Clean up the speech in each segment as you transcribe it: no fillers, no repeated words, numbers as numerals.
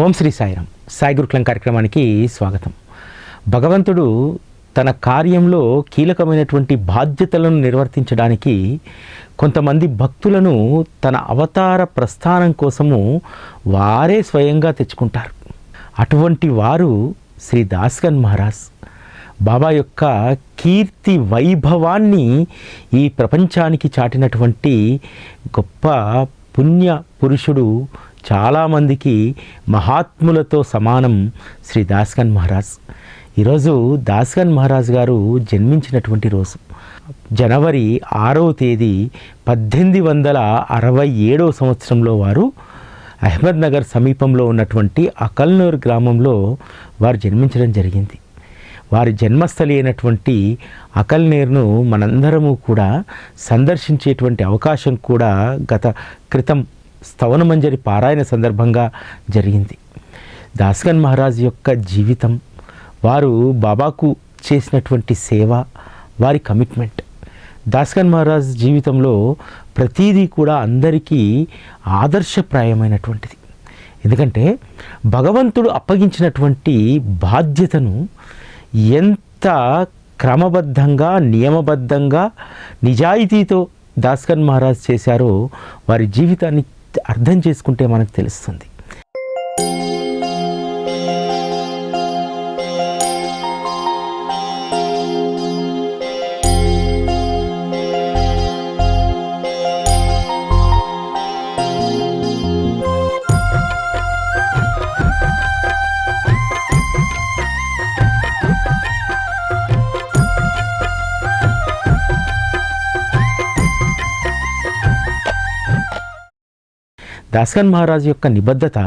ఓం శ్రీ సాయిరాం. సాయి గురుకులం కార్యక్రమానికి స్వాగతం. భగవంతుడు తన కార్యంలో కీలకమైనటువంటి బాధ్యతలను నిర్వర్తించడానికి కొంతమంది భక్తులను తన అవతార ప్రస్థానం కోసము వారే స్వయంగా తెచ్చుకుంటారు. అటువంటి వారు శ్రీ దాస్గన్ మహారాజ్. బాబా యొక్క కీర్తి వైభవాన్ని ఈ ప్రపంచానికి చాటినటువంటి గొప్ప పుణ్య పురుషుడు. చాలామందికి మహాత్ములతో సమానం శ్రీ దాస్గన్ మహారాజ్. ఈరోజు దాస్గన్ మహారాజ్ గారు జన్మించినటువంటి రోజు జనవరి 6వ తేదీ 1867వ సంవత్సరంలో వారు అహ్మద్నగర్ సమీపంలో ఉన్నటువంటి అకల్నూర్ గ్రామంలో వారు జన్మించడం జరిగింది. వారి జన్మస్థలి అయినటువంటి అకల్నేర్ను మనందరము కూడా సందర్శించేటువంటి అవకాశం కూడా గత క్రితం స్తవనమంజరి పారాయణ సందర్భంగా జరిగింది. దాస్గన్ మహారాజ్ యొక్క జీవితం, వారు బాబాకు చేసినటువంటి సేవ, వారి కమిట్మెంట్. దాస్గన్ మహారాజ్ జీవితంలో ప్రతీదీ కూడా అందరికీ ఆదర్శప్రాయమైనటువంటిది. ఎందుకంటే భగవంతుడు అప్పగించినటువంటి బాధ్యతను ఎంత క్రమబద్ధంగా, నియమబద్ధంగా, నిజాయితీతో దాస్గన్ మహారాజ్ చేశారో వారి జీవితాన్ని అర్థం చేసుకుంటే మనకు తెలుస్తుంది. దాస్గన్ మహారాజ్ యొక్క నిబద్ధత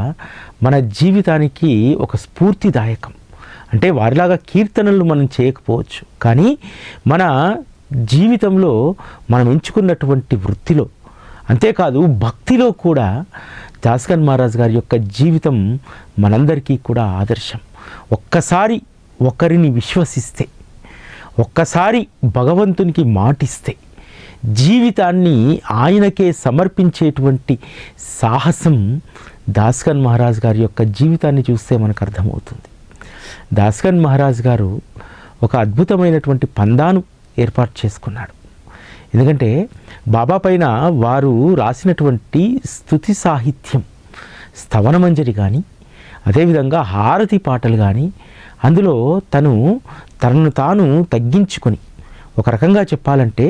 మన జీవితానికి ఒక స్ఫూర్తిదాయకం. అంటే వారిలాగా కీర్తనలు మనం చేయకపోవచ్చు, కానీ మన జీవితంలో మనం ఎంచుకున్నటువంటి వృత్తిలో, అంతేకాదు భక్తిలో కూడా దాస్గన్ మహారాజ్ గారి యొక్క జీవితం మనందరికీ కూడా ఆదర్శం. ఒక్కసారి ఒకరిని విశ్వసిస్తే, ఒక్కసారి భగవంతునికి మాటిస్తే, జీవితాన్ని ఆయనకే సమర్పించేటువంటి సాహసం దాస్గన్ మహారాజ్ గారి యొక్క జీవితాన్ని చూస్తే మనకు అర్థమవుతుంది. దాస్గన్ మహారాజ్ గారు ఒక అద్భుతమైనటువంటి పందాను ఏర్పాటు చేసుకున్నాడు. ఎందుకంటే బాబా పైన వారు రాసినటువంటి స్తుతి సాహిత్యం, స్తవనమంజరి కానీ, అదేవిధంగా హారతి పాటలు కానీ, అందులో తనను తాను తగ్గించుకొని, ఒక రకంగా చెప్పాలంటే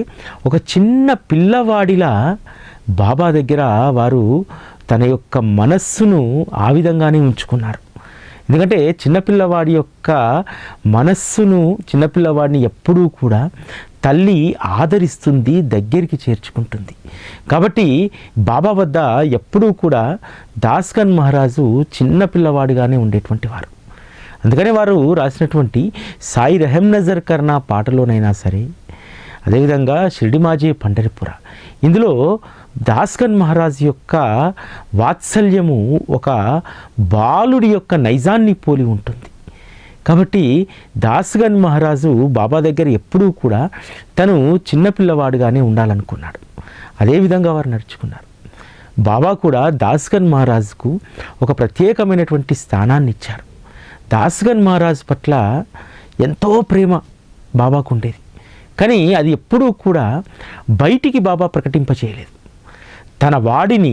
ఒక చిన్న పిల్లవాడిలా బాబా దగ్గర వారు తన యొక్క మనస్సును ఆ విధంగానే ఉంచుకున్నారు. ఎందుకంటే చిన్నపిల్లవాడి యొక్క మనస్సును, చిన్నపిల్లవాడిని ఎప్పుడూ కూడా తల్లి ఆదరిస్తుంది, దగ్గరికి చేర్చుకుంటుంది. కాబట్టి బాబా వద్ద ఎప్పుడూ కూడా దాస్గన్ మహారాజు చిన్నపిల్లవాడిగానే ఉండేటువంటి వారు. అందుకనే వారు రాసినటువంటి సాయి రెహం నజర్ కర్నా పాటలోనైనా సరే, అదేవిధంగా షిర్డి మాజీ పండరిపుర, ఇందులో దాస్గన్ మహారాజ్ యొక్క వాత్సల్యము ఒక బాలుడి యొక్క నైజాన్ని పోలి ఉంటుంది. కాబట్టి దాస్గన్ మహారాజు బాబా దగ్గర ఎప్పుడూ కూడా తను చిన్నపిల్లవాడుగానే ఉండాలనుకున్నాడు. అదేవిధంగా వారు నడుచుకున్నారు. బాబా కూడా దాస్గన్ మహారాజుకు ఒక ప్రత్యేకమైనటువంటి స్థానాన్ని ఇచ్చారు. దాస్గన్ మహారాజ్ పట్ల ఎంతో ప్రేమ బాబాకు ఉండేది, కానీ అది ఎప్పుడూ కూడా బయటికి బాబా ప్రకటింపచేయలేదు. తన వాడిని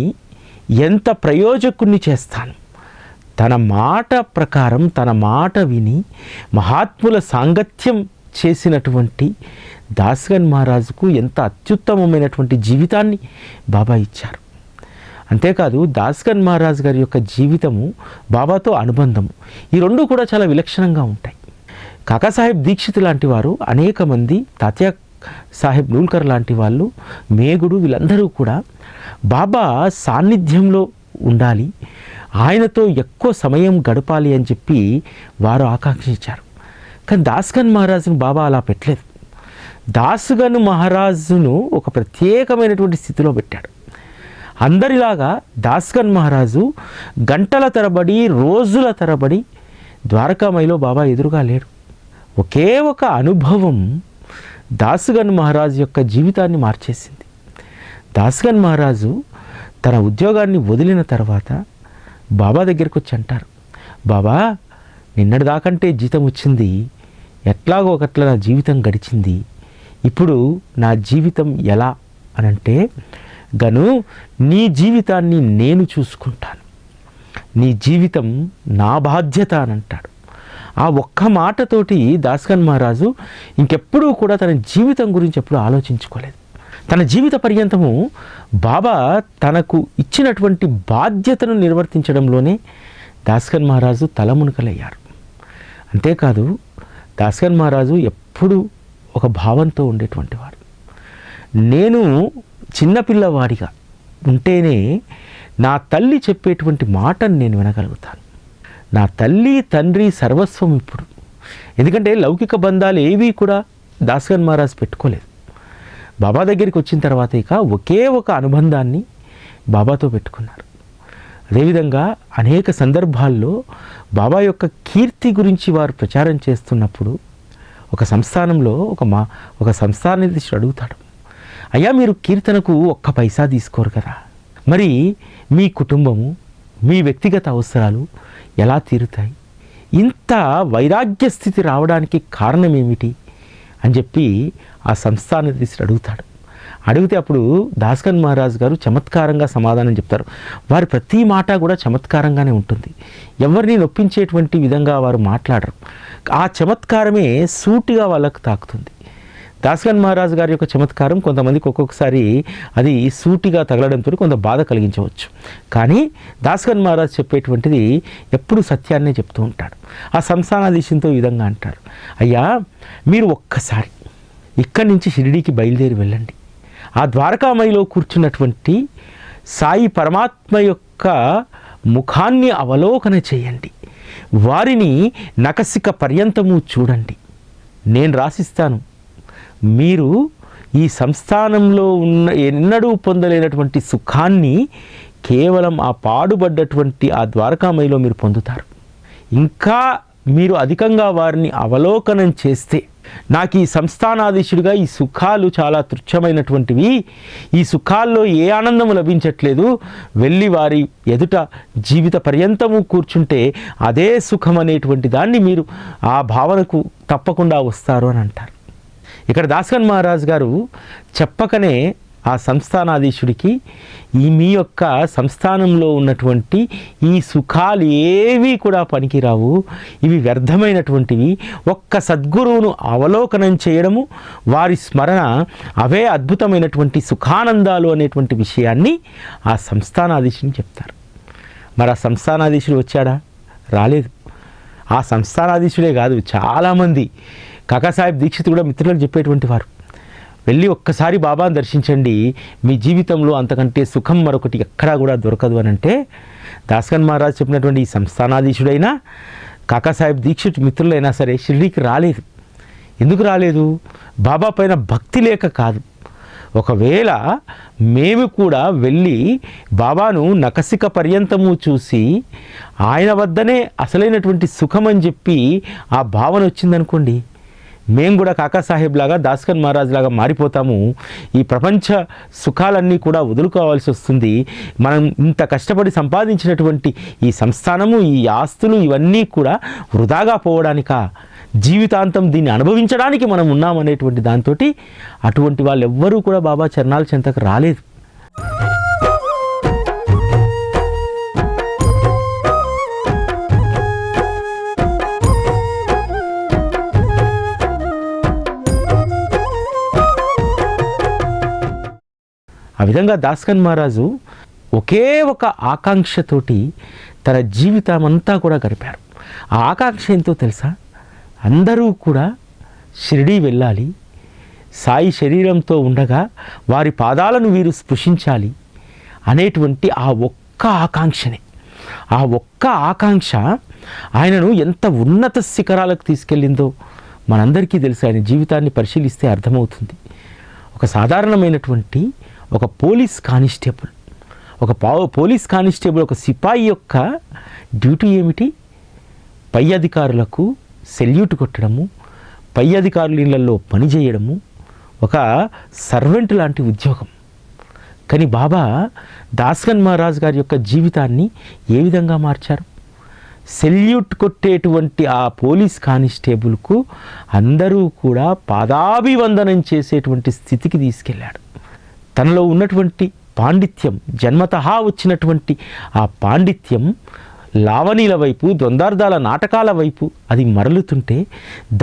ఎంత ప్రయోజకుణ్ణి చేస్తాను, తన మాట ప్రకారం, తన మాట విని మహాత్ముల సాంగత్యం చేసినటువంటి దాస్గన్ మహారాజుకు ఎంత అత్యుత్తమమైనటువంటి జీవితాన్ని బాబా ఇచ్చారు. అంతేకాదు దాస్గన్ మహారాజ్ గారి యొక్క జీవితము, బాబాతో అనుబంధము, ఈ రెండు కూడా చాలా విలక్షణంగా ఉంటాయి. కాకాసాహెబ్ దీక్షిత్ లాంటి వారు, అనేక మంది, తాత్యా సాహెబ్ నూల్కర్ లాంటి వాళ్ళు, మేగుడు, వీళ్ళందరూ కూడా బాబా సాన్నిధ్యంలో ఉండాలి, ఆయనతో ఎక్కువ సమయం గడపాలి అని చెప్పి వారు ఆకాంక్షించారు. కానీ దాస్గన్ మహారాజును బాబా అలా పెట్టలేదు. దాస్గన్ మహారాజును ఒక ప్రత్యేకమైనటువంటి స్థితిలో పెట్టాడు. అందరిలాగా దాస్గన్ మహారాజు గంటల తరబడి, రోజుల తరబడి ద్వారకామాయిలో బాబా ఎదురుగా లేడు. ఒకే ఒక అనుభవం దాస్గన్ మహారాజు యొక్క జీవితాన్ని మార్చేసింది. దాస్గన్ మహారాజు తన ఉద్యోగాన్ని వదిలిన తర్వాత బాబా దగ్గరికి వచ్చి అంటారు, బాబా నిన్నటి దాకంటే జీతం వచ్చింది, ఎట్లాగో ఒకట్లా నా జీవితం గడిచింది, ఇప్పుడు నా జీవితం ఎలా అనంటే, గను నీ జీవితాన్ని నేను చూసుకుంటాను, నీ జీవితం నా బాధ్యత అని అంటాడు. ఆ ఒక్క మాటతోటి దాస్కన్ మహారాజు ఇంకెప్పుడూ కూడా తన జీవితం గురించి ఎప్పుడూ ఆలోచించుకోలేదు. తన జీవిత పర్యంతము బాబా తనకు ఇచ్చినటువంటి బాధ్యతను నిర్వర్తించడంలోనే దాస్కన్ మహారాజు తలమునకలయ్యారు. అంతేకాదు, దాస్కన్ మహారాజు ఎప్పుడూ ఒక భావంతో ఉండేటువంటి వాడు. నేను చిన్నపిల్లవాడిగా ఉంటేనే నా తల్లి చెప్పేటువంటి మాటను నేను వినగలుగుతాను. నా తల్లి తండ్రి సర్వస్వం ఇప్పుడు. ఎందుకంటే లౌకిక బంధాలు ఏవీ కూడా దాస్కన్ మహారాజ్ పెట్టుకోలేదు. బాబా దగ్గరికి వచ్చిన తర్వాత ఇక ఒకే ఒక అనుబంధాన్ని బాబాతో పెట్టుకున్నారు. అదేవిధంగా అనేక సందర్భాల్లో బాబా యొక్క కీర్తి గురించి వారు ప్రచారం చేస్తున్నప్పుడు ఒక సంస్థానంలో ఒక సంస్థానాధీశుడు అడుగుతాడు, అయ్యా మీరు కీర్తనకు ఒక్క పైసా తీసుకోరు కదా, మరి మీ కుటుంబము మీ వ్యక్తిగత అవసరాలు ఎలా తీరుతాయి, ఇంత వైరాగ్య స్థితి రావడానికి కారణం ఏమిటి అని చెప్పి ఆ సంస్థానాధీశుడు అడుగుతాడు. అడిగితే అప్పుడు దాస్కన్ మహారాజ్ గారు చమత్కారంగా సమాధానం చెప్తారు. వారి ప్రతి మాట కూడా చమత్కారంగానే ఉంటుంది. ఎవరిని నొప్పించేటువంటి విధంగా వారు మాట్లాడరు. ఆ చమత్కారమే సూటిగా వాళ్ళకు తాకుతుంది. దాస్కన్ మహారాజ్ గారి యొక్క చమత్కారం కొంతమందికి ఒక్కొక్కసారి అది సూటిగా తగలడంతో కొంత బాధ కలిగించవచ్చు. కానీ దాస్కన్ మహారాజ్ చెప్పేటువంటిది ఎప్పుడు సత్యాన్నే చెప్తూ ఉంటాడు. ఆ సంస్థానాధీశంతో ఈ విధంగా అంటారు, అయ్యా మీరు ఒక్కసారి ఇక్కడి నుంచి షిరిడీకి బయలుదేరి వెళ్ళండి. ఆ ద్వారకామయిలో కూర్చున్నటువంటి సాయి పరమాత్మ యొక్క ముఖాన్ని అవలోకన చేయండి, వారిని నకసిక పర్యంతము చూడండి. నేను రాసిస్తాను, మీరు ఈ సంస్థానంలో ఉన్న ఎన్నడూ పొందలేనటువంటి సుఖాన్ని కేవలం ఆ పాడుబడ్డటువంటి ఆ ద్వారకామయిలో మీరు పొందుతారు. ఇంకా మీరు అధికంగా వారిని అవలోకనం చేస్తే, నాకు ఈ సంస్థానాధీశుడిగా ఈ సుఖాలు చాలా తుచ్చమైనటువంటివి, ఈ సుఖాల్లో ఏ ఆనందము లభించట్లేదు, వెళ్ళి వారి ఎదుట జీవిత పర్యంతము కూర్చుంటే అదే సుఖం అనేటువంటి దాన్ని మీరు ఆ భావనకు తప్పకుండా వస్తారు అని అంటారు. ఇక్కడ దాస్కన్ మహారాజ్ గారు చెప్పకనే ఆ సంస్థానాధీశుడికి మీ యొక్క సంస్థానంలో ఉన్నటువంటి ఈ సుఖాలు ఏవి కూడా పనికిరావు, ఇవి వ్యర్థమైనటువంటివి, ఒక్క సద్గురువును అవలోకనం చేయడము, వారి స్మరణ, అవే అద్భుతమైనటువంటి సుఖానందాలు అనేటువంటి విషయాన్ని ఆ సంస్థానాధీశుని చెప్తారు. మరి ఆ సంస్థానాధీశుడు వచ్చాడా? రాలేదు. ఆ సంస్థానాధీశుడే కాదు, చాలామంది కాకాసాహెబ్ దీక్షిత్ కూడా మిత్రులకు చెప్పేటువంటి వారు, వెళ్ళి ఒక్కసారి బాబాను దర్శించండి, మీ జీవితంలో అంతకంటే సుఖం మరొకటి ఎక్కడా కూడా దొరకదు అని అంటే, దాస్కన్ మహారాజ్ చెప్పినటువంటి ఈ సంస్థానాధీశుడైనా కాకాసాహెబ్ దీక్షిత్ మిత్రులైనా సరే షిరిడీకి రాలేదు. ఎందుకు రాలేదు? బాబా పైన భక్తి లేక కాదు. ఒకవేళ మేము కూడా వెళ్ళి బాబాను నకసిక పర్యంతము చూసి ఆయన వద్దనే అసలైనటువంటి సుఖం అని చెప్పి ఆ భావన వచ్చిందనుకోండి, మేము కూడా కాకాసాహెబ్ లాగా దాస్కన్ మహారాజ్ లాగా మారిపోతాము. ఈ ప్రపంచ సుఖాలన్నీ కూడా వదులుకోవాల్సి వస్తుంది. మనం ఇంత కష్టపడి సంపాదించినటువంటి ఈ సంస్థానము, ఈ ఆస్తులు ఇవన్నీ కూడా వృధాగా పోవడానికా? జీవితాంతం దీన్ని అనుభవించడానికి మనం ఉన్నామనేటువంటి దాంతో అటువంటి వాళ్ళు ఎవ్వరూ కూడా బాబా చరణాల చెంతకు రాలేదు. ఆ విధంగా దాస్కన్ మహారాజు ఒకే ఒక ఆకాంక్షతోటి తన జీవితం అంతా కూడా గడిపారు. ఆ ఆకాంక్ష ఏంటో తెలుసా? అందరూ కూడా షిరిడీ వెళ్ళాలి, సాయి శరీరంతో ఉండగా వారి పాదాలను వీరు స్పృశించాలి అనేటువంటి ఆ ఒక్క ఆకాంక్షనే. ఆ ఒక్క ఆకాంక్ష ఆయనను ఎంత ఉన్నత శిఖరాలకు తీసుకెళ్ళిందో మనందరికీ తెలుసు. ఆయన జీవితాన్ని పరిశీలిస్తే అర్థమవుతుంది. ఒక సాధారణమైనటువంటి ఒక పోలీస్ కానిస్టేబుల్, పోలీస్ కానిస్టేబుల్, ఒక సిపాయి యొక్క డ్యూటీ ఏమిటి? పై అధికారులకు సెల్యూట్ కొట్టడము, పై అధికారుల ఇళ్లలో పనిచేయడము, ఒక సర్వెంట్ లాంటి ఉద్యోగం. కానీ బాబా దాస్కన్ మహారాజ్ గారి యొక్క జీవితాన్ని ఏ విధంగా మార్చారు? సెల్యూట్ కొట్టేటువంటి ఆ పోలీస్ కానిస్టేబుల్కు అందరూ కూడా పాదాభివందనం చేసేటువంటి స్థితికి తీసుకెళ్ళాడు. తనలో ఉన్నటువంటి పాండిత్యం, జన్మతహా వచ్చినటువంటి ఆ పాండిత్యం లావణీల వైపు, ద్వందార్థాల నాటకాల వైపు అది మరలుతుంటే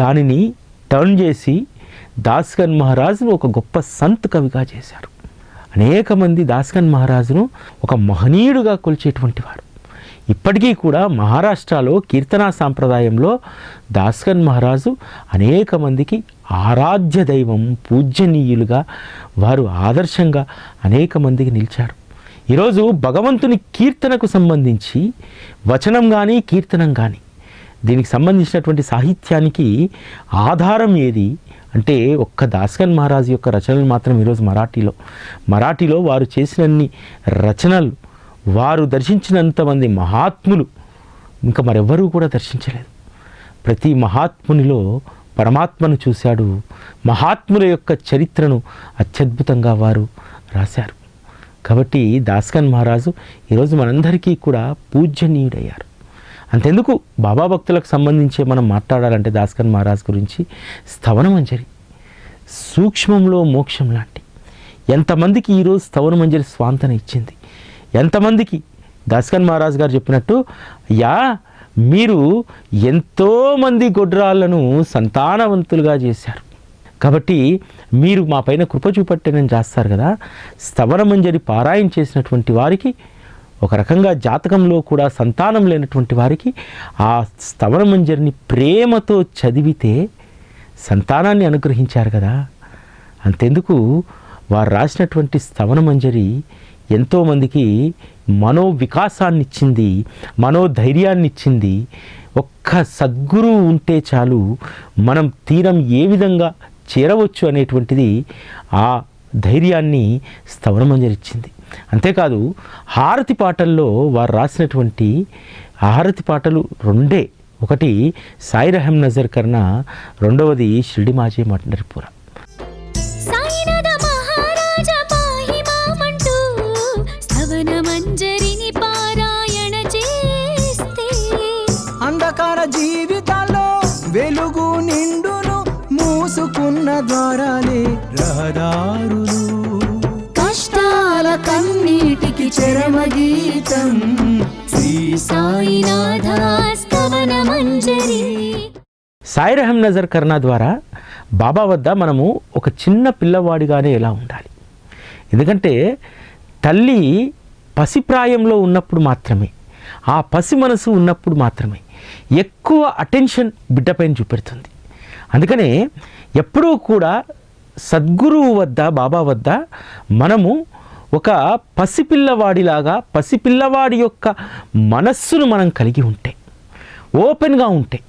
దానిని టర్న్ చేసి దాస్గన్ మహారాజును ఒక గొప్ప సంత్ కవిగా చేశారు. అనేక మంది దాస్గన్ మహారాజును ఒక మహనీయుడుగా కొలిచేటువంటి వారు. ఇప్పటికీ కూడా మహారాష్ట్రలో కీర్తనా సాంప్రదాయంలో దాస్గన్ మహారాజు అనేక మందికి ఆరాధ్య దైవం, పూజ్యనీయులుగా వారు ఆదర్శంగా అనేక మందికి నిలిచారు. ఈరోజు భగవంతుని కీర్తనకు సంబంధించి వచనం కానీ కీర్తనం కానీ దీనికి సంబంధించినటువంటి సాహిత్యానికి ఆధారం ఏది అంటే ఒక్క దాస్గన్ మహారాజు యొక్క రచనలు మాత్రం ఈరోజు మరాఠీలో వారు చేసినన్ని రచనలు, వారు దర్శించినంతమంది మహాత్ములు ఇంకా మరెవ్వరూ కూడా దర్శించలేదు. ప్రతి మహాత్మునిలో పరమాత్మను చూశాడు. మహాత్ముల యొక్క చరిత్రను అత్యద్భుతంగా వారు రాశారు. కాబట్టి దాస్గన్ మహారాజు ఈరోజు మనందరికీ కూడా పూజ్యనీయుడయ్యారు. అంతెందుకు బాబా భక్తులకు సంబంధించి మనం మాట్లాడాలంటే దాస్గన్ మహారాజ్ గురించి స్తవనమంజరి సూక్ష్మంలో మోక్షం లాంటి ఎంతమందికి ఈరోజు స్తవనమంజరి స్వాంతన ఇచ్చింది. ఎంతమందికి దాస్గన్ మహారాజ్ గారు చెప్పినట్టు, యా మీరు ఎంతోమంది గొడ్రాళ్లను సంతానవంతులుగా చేశారు, కాబట్టి మీరు మా పైన కృప చూపట్టేనని చేస్తారు కదా. స్తవనమంజరి పారాయణ చేసినటువంటి వారికి, ఒక రకంగా జాతకంలో కూడా సంతానం లేనటువంటి వారికి ఆ స్తవనమంజరిని ప్రేమతో చదివితే సంతానాన్ని అనుగ్రహించారు కదా. అంతెందుకు వారు రాసినటువంటి స్తవనమంజరి ఎంతోమందికి మనోవికాసాన్ని ఇచ్చింది, మనోధైర్యాన్ని ఇచ్చింది. ఒక్క సద్గురువు ఉంటే చాలు మనం తీరం ఏ విధంగా చేరవచ్చు అనేటువంటిది ఆ ధైర్యాన్ని స్తవనమంజరి ఇచ్చింది. అంతేకాదు హారతి పాటల్లో వారు రాసినటువంటి హారతి పాటలు రెండే, ఒకటి సాయి రహం నజర్ కర్నా, రెండవది షిరిడి మాజీ పండరిపుర. అంధకార జీవితాల్లో వెలుగు నిండును, మూసుకున్న ద్వారాలే రహదారులు, కష్టాల కన్నీటికి చరమగీతం శ్రీ సాయినాథ స్తవనమంజరి. సాయి రహం నజర్ కర్నా ద్వారా బాబా వద్ద మనము ఒక చిన్న పిల్లవాడిగానే ఎలా ఉండాలి. ఎందుకంటే తల్లి పసిప్రాయంలో ఉన్నప్పుడు మాత్రమే, ఆ పసి మనసు ఉన్నప్పుడు మాత్రమే ఎక్కువ అటెన్షన్ బిడ్డపైన చూపెడుతుంది. అందుకనే ఎప్పుడూ కూడా సద్గురువు వద్ద, బాబా వద్ద మనము ఒక పసిపిల్లవాడిలాగా, పసిపిల్లవాడి యొక్క మనస్సును మనం కలిగి ఉంటే, ఓపెన్గా ఉంటే,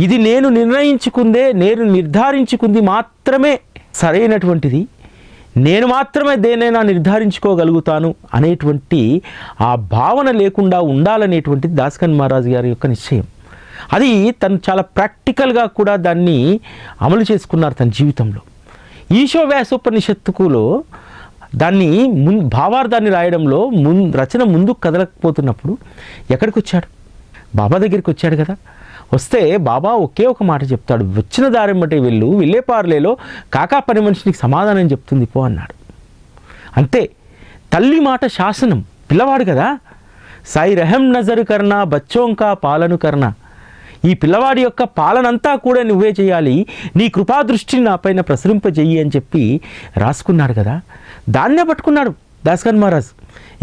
ఇది నేను నిర్ణయించుకుందే, నేను నిర్ధారించుకుంది మాత్రమే సరైనటువంటిది, నేను మాత్రమే దేనైనా నిర్ధారించుకోగలుగుతాను అనేటువంటి ఆ భావన లేకుండా ఉండాలనేటువంటిది దాస్గన్ మహారాజ్ గారి యొక్క నిశ్చయం. అది తను చాలా ప్రాక్టికల్గా కూడా దాన్ని అమలు చేసుకున్నారు తన జీవితంలో. ఈశోవ్యాసోపనిషత్తుకులో దాన్ని భావార్థాన్ని రాయడంలో రచన ముందుకు కదలకపోతున్నప్పుడు ఎక్కడికి వచ్చాడు? బాబా దగ్గరికి వచ్చాడు కదా. వస్తే బాబా ఒకే ఒక మాట చెప్తాడు, వచ్చిన దారి బట్టి వెళ్ళు, విల్లేపార్లేలో కాకా పని మనిషినికి సమాధానం చెప్తుంది పో అన్నాడు. అంతే, తల్లి మాట శాసనం. పిల్లవాడు కదా, సాయి రహం నజర్ కర్నా బచ్చోంకా పాలను కర్నా, ఈ పిల్లవాడి యొక్క పాలనంతా కూడా నువ్వే చేయాలి, నీ కృపాదృష్టిని నా పైన ప్రసరింపజేయి అని చెప్పి రాసుకున్నాడు కదా. దాన్నే పట్టుకున్నాడు దాస్గన్ మహారాజ్,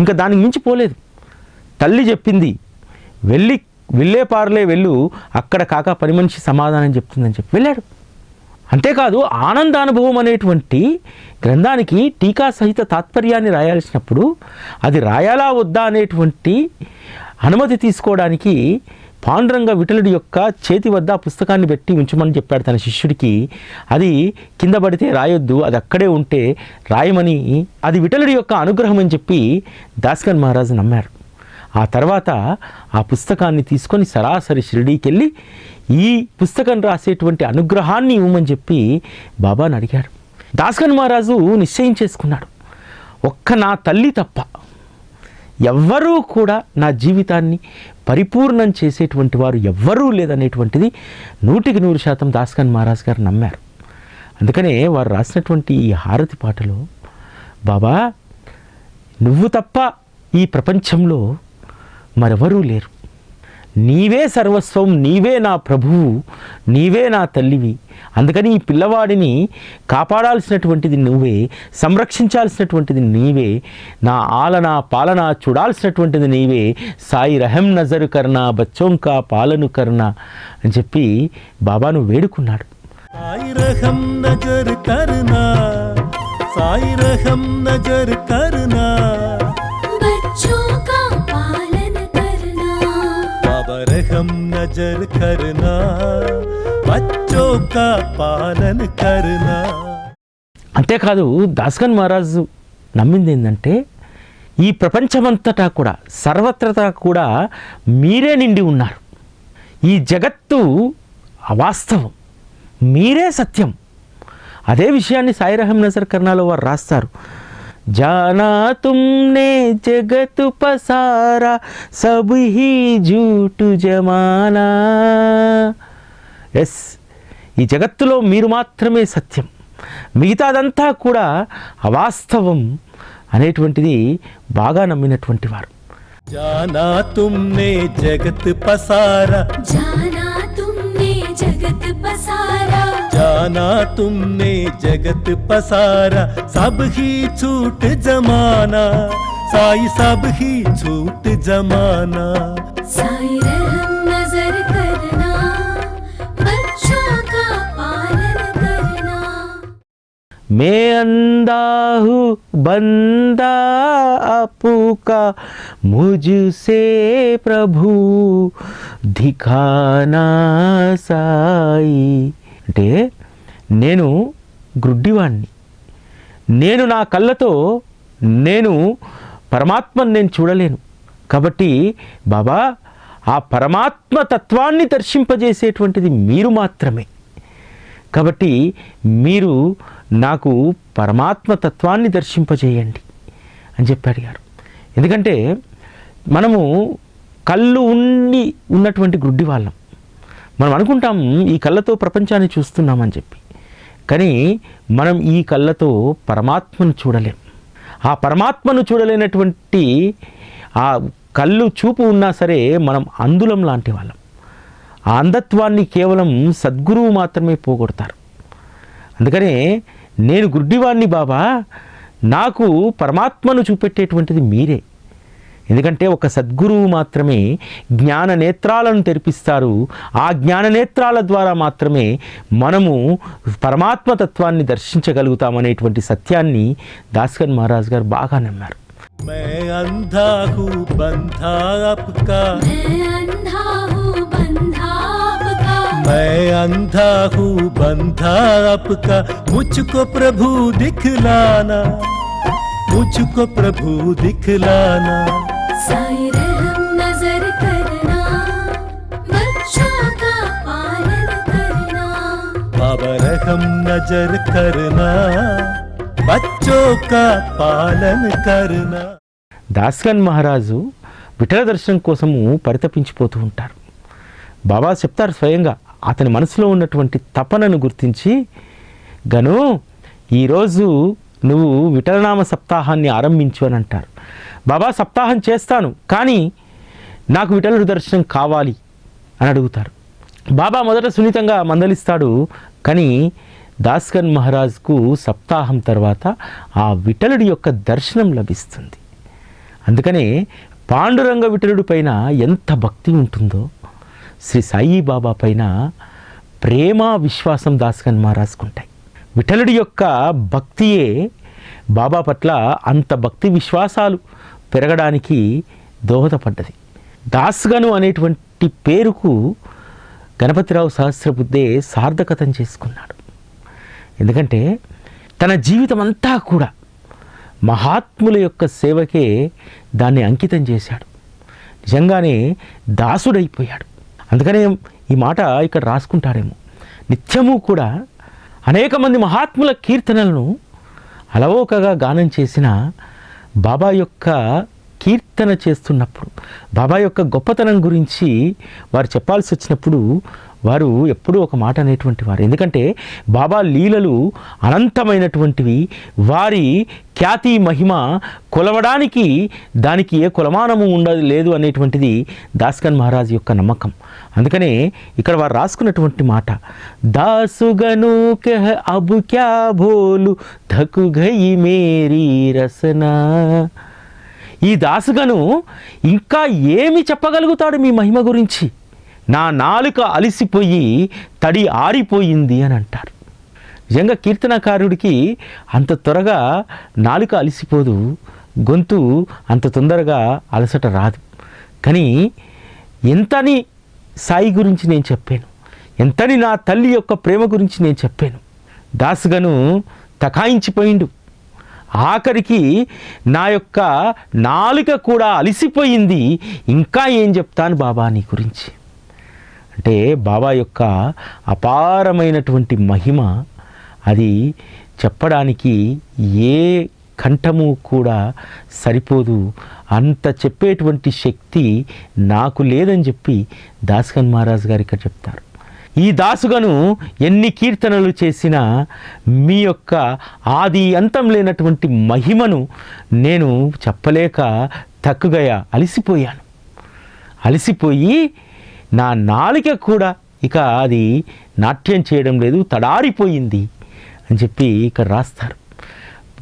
ఇంకా దానికి మించి పోలేదు. తల్లి చెప్పింది, విల్లేపార్లే వెళ్ళు, అక్కడ కాకా పని మనిషి సమాధానం చెప్తుందని చెప్పి వెళ్ళాడు. అంతేకాదు ఆనందానుభవం అనేటువంటి గ్రంథానికి టీకా సహిత తాత్పర్యాన్ని రాయాల్సినప్పుడు అది రాయాలా వద్దా అనేటువంటి అనుమతి తీసుకోవడానికి పాండురంగ విఠలుడి యొక్క చేతి వద్ద పుస్తకాన్ని పెట్టి ఉంచమని చెప్పాడు తన శిష్యుడికి. అది కింద పడితే రాయొద్దు, అది అక్కడే ఉంటే రాయమని, అది విఠలుడి యొక్క అనుగ్రహం అని చెప్పి దాస్గన్ మహారాజ్ నమ్మారు. ఆ తర్వాత ఆ పుస్తకాన్ని తీసుకొని సరాసరి షిరిడీకి వెళ్ళి ఈ పుస్తకం రాసేటువంటి అనుగ్రహాన్ని ఇవ్వమని చెప్పి బాబాని అడిగాడు. దాస్గన్ మహారాజు నిశ్చయం చేసుకున్నాడు, ఒక్క నా తల్లి తప్ప ఎవ్వరూ కూడా నా జీవితాన్ని పరిపూర్ణం చేసేటువంటి వారు ఎవ్వరూ లేదనేటువంటిది 100% దాస్కన్ మహారాజ్ గారు నమ్మారు. అందుకనే వారు రాసినటువంటి ఈ హారతి పాటలో, బాబా నువ్వు తప్ప ఈ ప్రపంచంలో మరెవరూ లేరు, నీవే సర్వస్వం, నీవే నా ప్రభువు, నీవే నా తల్లివి, అందుకని ఈ పిల్లవాడిని కాపాడాల్సినటువంటిది నువ్వే, సంరక్షించాల్సినటువంటిది నీవే, నా ఆలన పాలన చూడాల్సినటువంటిది నీవే, సాయి రహం నజరు కర్నా బచ్చోంకా పాలను కర్నా అని చెప్పి బాబాను వేడుకున్నాడు. సాయి రహం నజర్ కర్నా, సాయి రహం నజర్ కర్నా, बच्चों का पालन करना, बाबा रहम नजर करना, बच्चों का पालन करना. అంతేకాదు దాస్కన్ మహారాజు నమ్మింది ఏంటంటే, ఈ ప్రపంచమంతటా కూడా సర్వత్రతా కూడా మీరే నిండి ఉన్నారు, ఈ జగత్తు అవాస్తవం, మీరే సత్యం. అదే విషయాన్ని సాయి రహం నజర్ కర్నాలో వారు రాస్తారు. जाना तुमने जगत पसारा सब ही झूठ जमाना. ఎస్, ఈ జగత్తులో మీరు మాత్రమే సత్యం, మిగతాదంతా కూడా అవాస్తవం అనేటువంటిది బాగా నమ్మినటువంటి వారు. जाना तुमने जगत पसारा, जाना तुमने जगत पसारा, जाना तुमने जगत पसारा, सब ही छूट जमाना, साई सब ही छूट जमाना. साई रहम नजर करना, बच्चों का पालन करना. मैं अंधा हूँ बंदा आपका, मुझसे प्रभु दिखाना साई. అంటే నేను గ్రుడ్డివాణ్ణి, నేను నా కళ్ళతో నేను పరమాత్మను నేను చూడలేను, కాబట్టి బాబా ఆ పరమాత్మ తత్వాన్ని దర్శింపజేసేటువంటిది మీరు మాత్రమే, కాబట్టి మీరు నాకు పరమాత్మ తత్వాన్ని దర్శింపజేయండి అని చెప్పి అడిగారు. ఎందుకంటే మనము కళ్ళు ఉన్నటువంటి గ్రుడ్డి వాళ్ళం, మనం అనుకుంటాం ఈ కళ్ళతో ప్రపంచాన్ని చూస్తున్నామని చెప్పి, కానీ మనం ఈ కళ్ళతో పరమాత్మను చూడలేం. ఆ పరమాత్మను చూడలేనటువంటి ఆ కళ్ళు చూపు ఉన్నా సరే మనం అంధులం లాంటి వాళ్ళం. ఆ అంధత్వాన్ని కేవలం సద్గురువు మాత్రమే పోగొడతారు. అందుకనే నేను గుడ్డివాణ్ణి బాబా, నాకు పరమాత్మను చూపెట్టేటువంటిది మీరే. ఎందుకంటే ఒక సద్గురువు మాత్రమే జ్ఞాన నేత్రాలను తెరిపిస్తారు, ఆ జ్ఞాన నేత్రాల ద్వారా మాత్రమే మనము పరమాత్మ తత్వాన్ని దర్శించగలుగుతామనేటువంటి సత్యాన్ని దాస్కన్ మహారాజ్ గారు బాగా నమ్మారు. मैं अंधा हूँ बंधा आपका, मैं अंधा हूँ बंधा आपका, मैं अंधा हूँ बंधा आपका, मुझको प्रभु दिखलाना, मुझको प्रभु दिखलाना. साई रहम नजर करना, बच्चों का पालन करना, बाबा रहम नजर करना, बच्चों का पालन करना. దాస్కన్ మహారాజు విఠల దర్శనం కోసము పరితపించిపోతూ ఉంటారు. బాబా చెప్తారు స్వయంగా, అతని మనసులో ఉన్నటువంటి తపనను గుర్తించి, గను ఈరోజు నువ్వు విఠలనామ సప్తాహాన్ని ఆరంభించు అని అంటారు. బాబా సప్తాహం చేస్తాను, కానీ నాకు విఠలుడి దర్శనం కావాలి అని అడుగుతారు. బాబా మొదట సున్నితంగా మందలిస్తాడు, కానీ దాస్కన్ మహారాజ్కు సప్తాహం తర్వాత ఆ విఠలుడి యొక్క దర్శనం లభిస్తుంది. అందుకనే పాండురంగ విఠలుడి పైన ఎంత భక్తి ఉంటుందో, శ్రీ సాయి బాబా పైన ప్రేమ విశ్వాసం దాస్కన్ మహారాజ్కుంటాయి. విఠలుడి యొక్క భక్తియే బాబా పట్ల అంత భక్తి విశ్వాసాలు పెరగడానికి దోహదపడ్డది. దాస్గను అనేటువంటి పేరుకు గణపతిరావు సహస్రబుద్ధే సార్థకతం చేసుకున్నాడు. ఎందుకంటే తన జీవితం అంతా కూడా మహాత్ముల యొక్క సేవకే దాన్ని అంకితం చేశాడు. నిజంగానే దాసుడైపోయాడు. అందుకనే ఈ మాట ఇక్కడ రాసుకుంటాడేమో, నిత్యము కూడా అనేక మంది మహాత్ముల కీర్తనలను అలవోకగా గానం చేసిన బాబా యొక్క కీర్తన చేస్తున్నప్పుడు బాబా యొక్క గొప్పతనం గురించి వారు చెప్పాల్సి వచ్చినప్పుడు వారు ఎప్పుడూ ఒక మాట అనేటువంటి వారు. ఎందుకంటే బాబా లీలలు అనంతమైనటువంటివి, వారి ఖ్యాతి మహిమ కొలవడానికి దానికి ఏ కొలమానము ఉండదు లేదు అనేటువంటిది దాస్గన్ మహారాజ్ యొక్క నమ్మకం. అందుకనే ఇక్కడ వారు రాసుకున్నటువంటి మాట, దాసుగను కహ అబ్ క్యా భోలు ధకు గయి మేరీ రసనా. ఈ దాసుగను ఇంకా ఏమి చెప్పగలుగుతాడు మీ మహిమ గురించి? నా నాలుక అలిసిపోయి తడి ఆరిపోయింది అని అంటారు. నిజంగా కీర్తనకారుడికి అంత త్వరగా నాలుక అలిసిపోదు, గొంతు అంత తొందరగా అలసట రాదు. కానీ ఎంతని సాయి గురించి నేను చెప్పాను, ఎంతని నా తల్లి యొక్క ప్రేమ గురించి నేను చెప్పాను. దాసుగను తకాయించిపోయిండు. ఆఖరికి నా యొక్క నాలుక కూడా అలిసిపోయింది, ఇంకా ఏం చెప్తాను బాబా నీ గురించి అంటే. బాబా యొక్క అపారమైనటువంటి మహిమ అది చెప్పడానికి ఏ కంఠము కూడా సరిపోదు. అంత చెప్పేటువంటి శక్తి నాకు లేదని చెప్పి దాస్గన్ మహారాజ్ గారు ఇక్కడ చెప్తారు. ఈ దాసుగను ఎన్ని కీర్తనలు చేసినా మీ యొక్క ఆది అంతం లేనటువంటి మహిమను నేను చెప్పలేక తక్కువగా అలసిపోయి నా నాలిక కూడా ఇక అది నాట్యం చేయడం లేదు, తడారిపోయింది అని చెప్పి ఇక్కడ రాస్తారు.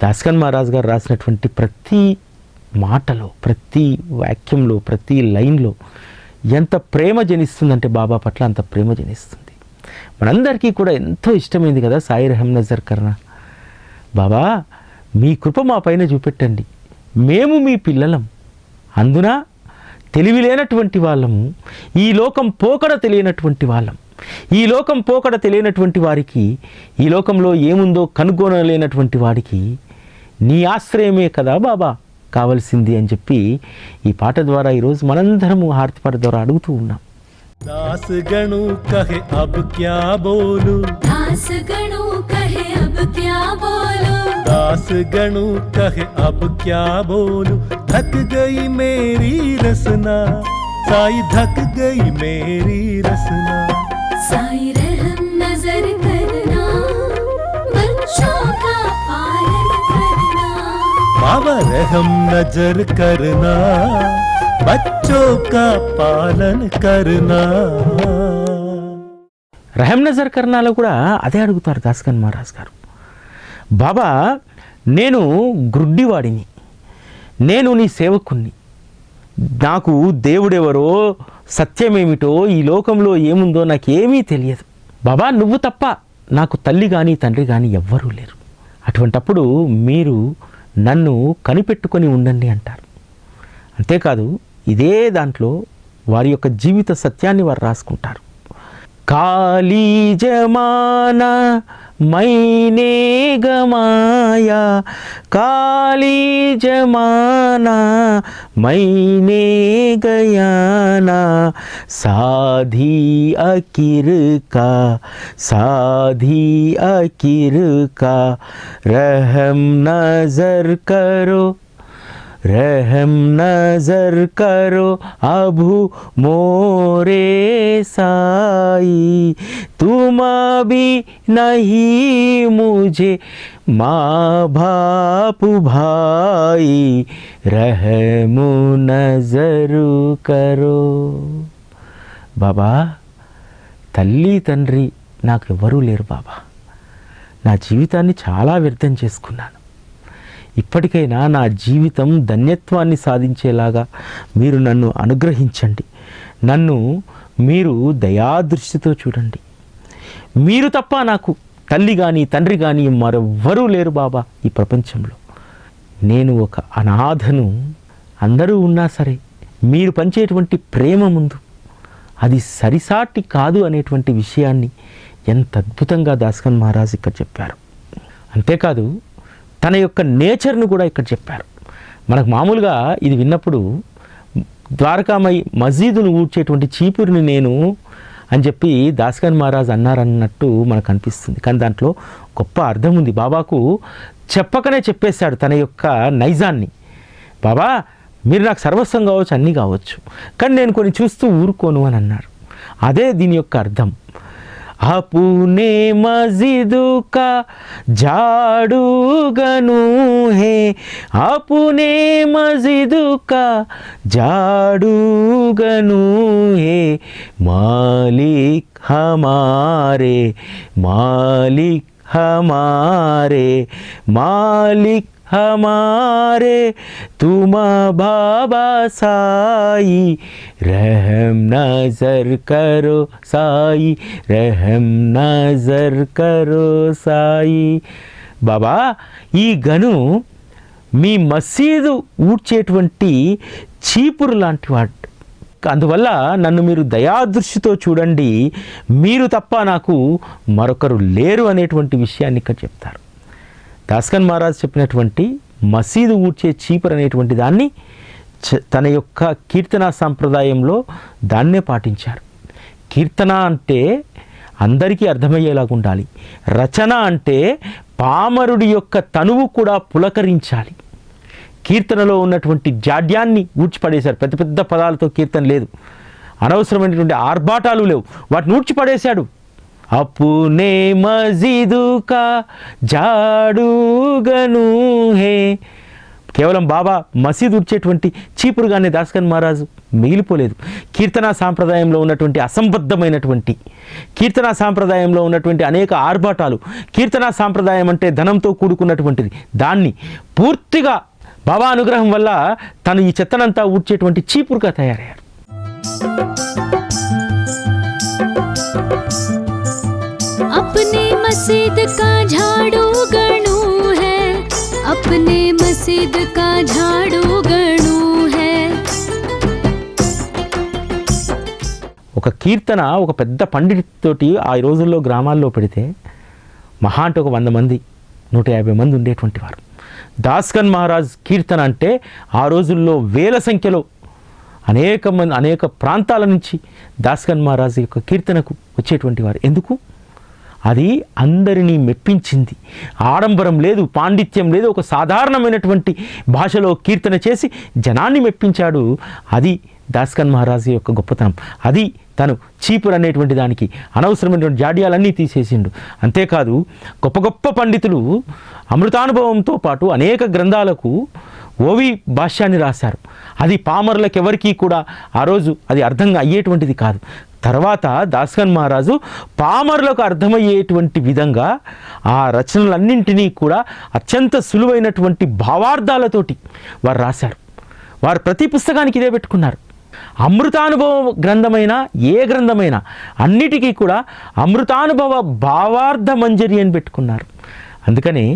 దాస్గన్ మహారాజ్ గారు రాసినటువంటి ప్రతి మాటలో, ప్రతి వాక్యంలో, ప్రతి లైన్లో ఎంత ప్రేమ జనిస్తుందంటే బాబా పట్ల అంత ప్రేమ జనిస్తుంది. మనందరికీ కూడా ఎంతో ఇష్టమైంది కదా సాయి రెహమ్ నజర్ కర్నా. బాబా మీ కృప మా పైన చూపెట్టండి, మేము మీ పిల్లలం, అందున తెలివి లేనటువంటి వాళ్ళము, ఈ లోకం పోకడ తెలియనటువంటి వాళ్ళం. ఈ లోకం పోకడ తెలియనటువంటి వారికి, ఈ లోకంలో ఏముందో కనుగొనలేనటువంటి వాడికి నీ ఆశ్రయమే కదా బాబా కావలసింది అని చెప్పి ఈ పాట ద్వారా ఈరోజు మనందరము హారతి పాట ద్వారా అడుగుతూ ఉన్నాం. दासगणु कहे अब क्या बोलूं, दासगणु कहे अब क्या बोलूं, दासगणु कहे अब क्या बोलूं, थक गई मेरी रसना, साई थक गई मेरी रसना, साई रहम नजर करना, बच्चों का पालन करना, बाबा रहम नजर करना, बच्चों का पालन करना. రెహమ్ నజర్ కర్నాలో కూడా అదే అడుగుతారు దాస్గన్ మహారాజ్ గారు. బాబా నేను గ్రుడ్డివాడిని, నేను నీ సేవకుణ్ణి, నాకు దేవుడెవరో సత్యమేమిటో ఈ లోకంలో ఏముందో నాకేమీ తెలియదు. బాబా నువ్వు తప్ప నాకు తల్లి కానీ తండ్రి కానీ ఎవ్వరూ లేరు. అటువంటప్పుడు మీరు నన్ను కనిపెట్టుకొని ఉండండి అంటారు. అంతేకాదు ఇదే దాంట్లో వారి యొక్క జీవిత సత్యాన్ని వారు రాసుకుంటారు. కాళీ జమానా మైనే గమాయా, కాళీ జమానా మైనే గయానా, సాధీ అకిర్ కా రహమ్ నజర్ కరో, रहम नजर करो अबू मोरे साई, तुम भी नहीं मुझे माँ बाप भाई, रहम नजर करो. బాబా తల్లి తండ్రి నాకు ఎవరూ లేరు బాబా, నా జీవితాన్ని చాలా వ్యర్థం చేసుకున్నాను. ఇప్పటికైనా నా జీవితం ధన్యత్వాన్ని సాధించేలాగా మీరు నన్ను అనుగ్రహించండి, నన్ను మీరు దయాదృష్టితో చూడండి. మీరు తప్ప నాకు తల్లి కానీ తండ్రి కానీ మరెవ్వరూ లేరు బాబా ఈ ప్రపంచంలో. నేను ఒక అనాథను, అందరూ ఉన్నా సరే మీరు పంచేటువంటి ప్రేమ ముందు అది సరిసాటి కాదు అనేటువంటి విషయాన్ని ఎంత అద్భుతంగా దాస్గన్ మహారాజ్ ఇక్కడ చెప్పారు. అంతేకాదు తన యొక్క నేచర్ను కూడా ఇక్కడ చెప్పారు. మనకు మామూలుగా ఇది విన్నప్పుడు ద్వారకామయి మసీదును ఊడ్చేటువంటి చీపురిని నేను అని చెప్పి దాస్గన్ మహారాజ్ అన్నారన్నట్టు మనకు అనిపిస్తుంది. కానీ దాంట్లో గొప్ప అర్థం ఉంది. బాబాకు చెప్పకనే చెప్పేశాడు తన యొక్క నైజాన్ని. బాబా మీరు నాకు సర్వస్వం కావచ్చు, అన్నీ కావచ్చు, కానీ నేను కొన్ని చూస్తూ ఊరుకోను అని అన్నారు. అదే దీని యొక్క అర్థం. అపునే మజిదు కా జాడు గను హే, అపునే మజిదు కా జాడు గను హే, మాలిక్ హమారే, మాలిక్ హమారే, మాలిక్ हमारे तुम बाबा साई, रहम नजर करो साई, रहम नजर करो साई. బాబా, ఈ గను మీ మసీదు ఊడ్చేటువంటి చీపురు లాంటి వాడు, అందువల్ల నన్ను మీరు దయాదృష్టితో చూడండి, మీరు తప్ప నాకు మరొకరు లేరు అనేటువంటి విషయాన్ని ఇక్కడ చెప్తారు. దాస్కన్ మహారాజ్ చెప్పినటువంటి మసీదు ఊడ్చే చీపురు అనేటువంటి దాన్ని తన యొక్క కీర్తనా సాంప్రదాయంలో దాన్నే పాటించారు. కీర్తన అంటే అందరికీ అర్థమయ్యేలాగా ఉండాలి. రచన అంటే పామరుడి యొక్క తనువు కూడా పులకరించాలి. కీర్తనలో ఉన్నటువంటి జాడ్యాన్ని ఊడ్చిపడేశారు. పెద్ద పెద్ద పదాలతో కీర్తన లేదు, అనవసరమైనటువంటి ఆర్భాటాలు లేవు, వాటిని ఊడ్చిపడేశాడు. అపునే మజిదు కా జాడు గను హే, కేవలం బాబా మసీదు ఊడ్చేటువంటి చీపురుగానే దాస్కన్ మహారాజు మిగిలిపోలేదు. కీర్తనా సాంప్రదాయంలో ఉన్నటువంటి అసంబద్ధమైనటువంటి, కీర్తనా సాంప్రదాయంలో ఉన్నటువంటి అనేక ఆర్భాటాలు, కీర్తనా సాంప్రదాయం అంటే ధనంతో కూడుకున్నటువంటిది, దాన్ని పూర్తిగా బాబా అనుగ్రహం వల్ల తను ఈ చెత్తనంతా ఊడ్చేటువంటి చీపురుగా తయారయ్యారు. अपने मस्जिद का झाड़ू गणू है, अपने मस्जिद का झाड़ू गणू है. ఒక కీర్తన ఒక పెద్ద పండితుతోటి ఆ రోజుల్లో గ్రామాల్లో పెడితే మహా అంటే ఒక 100 మంది 150 మంది ఉండేటువంటి వారు. దాస్కన్ మహారాజ్ కీర్తన అంటే ఆ రోజుల్లో వేల సంఖ్యలో అనేక ప్రాంతాల నుంచి దాస్కన్ మహారాజ్ యొక్క కీర్తనకు వచ్చేటువంటి వారు. ఎందుకు? అది అందరినీ మెప్పించింది. ఆడంబరం లేదు, పాండిత్యం లేదు, ఒక సాధారణమైనటువంటి భాషలో కీర్తన చేసి జనాన్ని మెప్పించాడు. అది దాస్కన్ మహారాజు యొక్క గొప్పతనం. అది తను చీపురు అనేటువంటి దానికి అనవసరమైనటువంటి జాడ్యాలన్నీ తీసేసిండు. అంతేకాదు గొప్ప గొప్ప పండితులు అమృతానుభవంతో పాటు అనేక గ్రంథాలకు ఓవి భాష్యాన్ని రాశారు. అది పామరులకు ఎవరికీ కూడా ఆ రోజు అది అర్థం అయ్యేటువంటిది కాదు. తర్వాత దాస్కన్ మహారాజు పామరులకు అర్థమయ్యేటువంటి విధంగా ఆ రచనలన్నింటినీ కూడా అత్యంత సులువైనటువంటి భావార్థాలతోటి వారు రాశారు. వారు ప్రతి పుస్తకానికి ఇదే పెట్టుకున్నారు. అమృతానుభవ గ్రంథమైన ఏ గ్రంథమైనా అన్నిటికీ కూడా అమృతానుభవ భావార్థ మంజరి అని పెట్టుకున్నారు. అందుకనే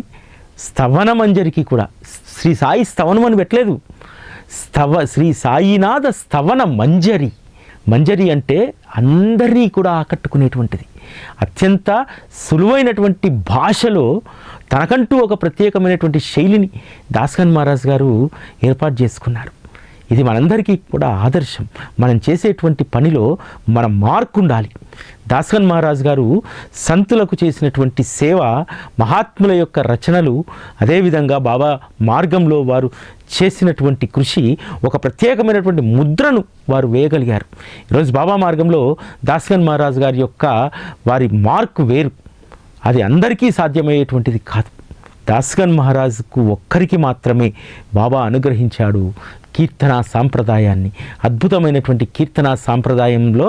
స్తవన మంజరికి కూడా శ్రీ సాయి స్తవనం అని పెట్టలేదు, శ్రీ సాయినాథ స్తవన మంజరి. మంజరి అంటే అందరినీ కూడా ఆకట్టుకునేటువంటిది, అత్యంత సులువైనటువంటి భాషలో తనకంటూ ఒక ప్రత్యేకమైనటువంటి శైలిని దాస్కన్ మహారాజ్ గారు ఏర్పాటు చేసుకున్నారు. ఇది మనందరికీ కూడా ఆదర్శం. మనం చేసేటువంటి పనిలో మన మార్కు ఉండాలి. దాస్కన్ మహారాజ్ గారు సంతులకు చేసినటువంటి సేవ, మహాత్ముల యొక్క రచనలు, అదేవిధంగా బాబా మార్గంలో వారు చేసినటువంటి కృషి ఒక ప్రత్యేకమైనటువంటి ముద్రను వారు వేయగలిగారు. ఈరోజు బాబా మార్గంలో దాస్కన్ మహారాజ్ గారి యొక్క వారి మార్కు వేరు, అది అందరికీ సాధ్యమయ్యేటువంటిది కాదు. దాస్కన్ మహారాజుకు ఒక్కరికి మాత్రమే బాబా అనుగ్రహించాడు కీర్తనా సాంప్రదాయాన్ని. అద్భుతమైనటువంటి కీర్తనా సాంప్రదాయంలో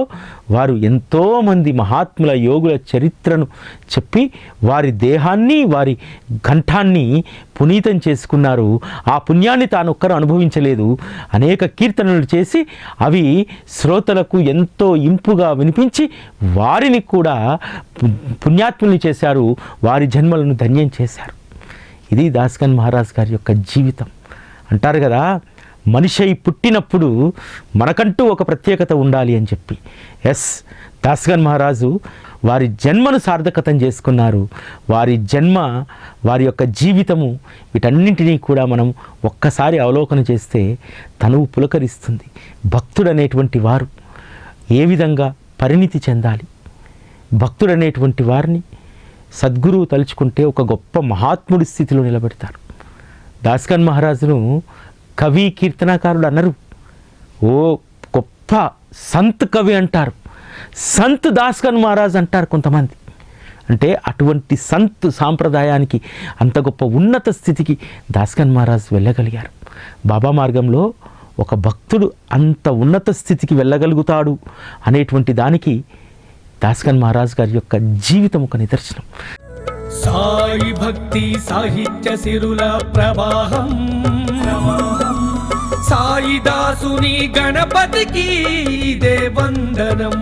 వారు ఎంతోమంది మహాత్ముల యోగుల చరిత్రను చెప్పి వారి దేహాన్ని వారి కంఠాన్ని పునీతం చేసుకున్నారు. ఆ పుణ్యాన్ని తానొక్కరు అనుభవించలేదు, అనేక కీర్తనలు చేసి అవి శ్రోతలకు ఎంతో ఇంపుగా వినిపించి వారిని కూడా పుణ్యాత్ముల్ని చేశారు, వారి జన్మలను ధన్యం చేశారు. ఇది దాస్కన్ మహారాజ్ గారి యొక్క జీవితం. అంటారు కదా, మనిషి పుట్టినప్పుడు మనకంటూ ఒక ప్రత్యేకత ఉండాలి అని చెప్పి. ఎస్, దాస్కన్ మహారాజు వారి జన్మను సార్థకతం చేసుకున్నారు. వారి జన్మ, వారి యొక్క జీవితము, వీటన్నింటినీ కూడా మనం ఒక్కసారి అవలోకన చేస్తే తనువు పులకరిస్తుంది. భక్తుడనేటువంటి వారు ఏ విధంగా పరిణితి చెందాలి, భక్తుడనేటువంటి వారిని సద్గురువు తలుచుకుంటే ఒక గొప్ప మహాత్ముడి స్థితిలో నిలబెడతారు. దాస్కన్ మహారాజును కవి కీర్తనాకారుడు అన్నారు. ఓ గొప్ప సంత్ కవి అంటారు, సంత్ దాస్కన్ మహారాజ్ అంటారు కొంతమంది. అంటే అటువంటి సంత్ సాంప్రదాయానికి, అంత గొప్ప ఉన్నత స్థితికి దాస్కన్ మహారాజ్ వెళ్ళగలిగారు. బాబా మార్గంలో ఒక భక్తుడు అంత ఉన్నత స్థితికి వెళ్ళగలుగుతాడు అనేటువంటి దానికి దాస్కన్ మహారాజ్ గారి యొక్క జీవితం ఒక నిదర్శనం. సాయి భక్తి సాహిత్య సిరుల ప్రవాహం, సాయి దాసుని గణపతికి ఇదే వందనం.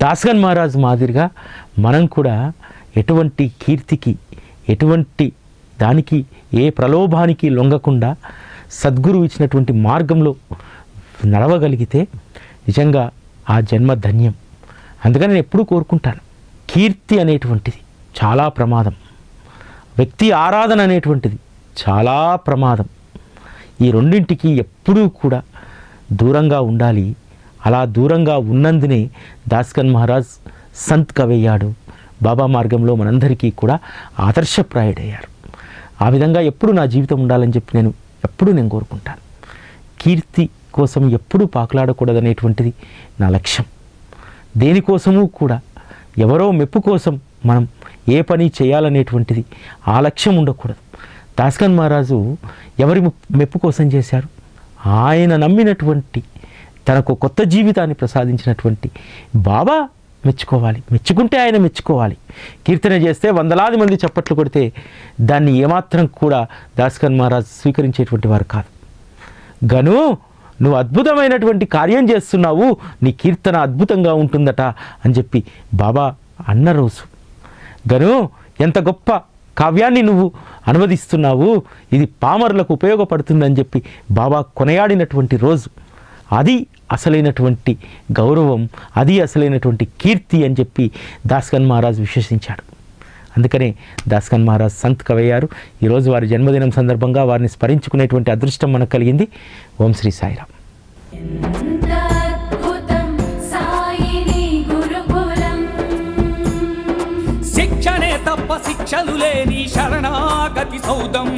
దాస్కన్ మహారాజ్ మాదిరిగా మనం కూడా ఎటువంటి కీర్తికి, ఎటువంటి దానికి, ఏ ప్రలోభానికి లొంగకుండా సద్గురువు ఇచ్చినటువంటి మార్గంలో నడవగలిగితే నిజంగా ఆ జన్మ ధన్యం. అందుకని నేను ఎప్పుడూ కోరుకుంటాను, కీర్తి అనేటువంటిది చాలా ప్రమాదం, వ్యక్తి ఆరాధన అనేటువంటిది చాలా ప్రమాదం. ఈ రెండింటికి ఎప్పుడూ కూడా దూరంగా ఉండాలి. అలా దూరంగా ఉన్నందునే దాస్కన్ మహారాజ్ సంత్ కవయ్యాడు. బాబా మార్గంలో మనందరికీ కూడా ఆదర్శప్రాయుడయ్యారు. ఆ విధంగా ఎప్పుడు నా జీవితం ఉండాలని చెప్పి నేను కోరుకుంటాను. కీర్తి కోసం ఎప్పుడూ పాకులాడకూడదనేటువంటిది నా లక్ష్యం. దేనికోసమూ కూడా ఎవరో మెప్పు కోసం మనం ఏ పని చేయాలనేటువంటిది ఆ లక్ష్యం ఉండకూడదు. దాస్కన్ మహారాజు ఎవరి మెప్పు కోసం చేశారు? ఆయన నమ్మినటువంటి, తనకు కొత్త జీవితాన్ని ప్రసాదించినటువంటి బాబా మెచ్చుకోవాలి. మెచ్చుకుంటే ఆయన మెచ్చుకోవాలి. కీర్తన చేస్తే వందలాది మంది చప్పట్లు కొడితే దాన్ని ఏమాత్రం కూడా దాస్కన్ మహారాజ్ స్వీకరించేటువంటి వారు కాదు. గను, నువ్వు అద్భుతమైనటువంటి కార్యం చేస్తున్నావు, నీ కీర్తన అద్భుతంగా ఉంటుందట అని చెప్పి బాబా అన్న రోజు. గను, ఎంత గొప్ప కావ్యాన్ని నువ్వు అనువదిస్తున్నావు, ఇది పామరులకు ఉపయోగపడుతుందని చెప్పి బాబా కొనయాడినటువంటి రోజు. అది అసలైనటువంటి గౌరవం, అది అసలైనటువంటి కీర్తి అని చెప్పి దాస్కన్ మహారాజ్ విశ్వసించాడు. అందుకనే దాస్కన్ మహారాజ్ సంత్ కవయ్యారు. ఈరోజు వారి జన్మదినం సందర్భంగా వారిని స్మరించుకునేటువంటి అదృష్టం మనకు కలిగింది. ఓం శ్రీ సాయిరామ్. శిక్షణే తప్ప శిక్షలు లేని శరణాగతి సౌదం.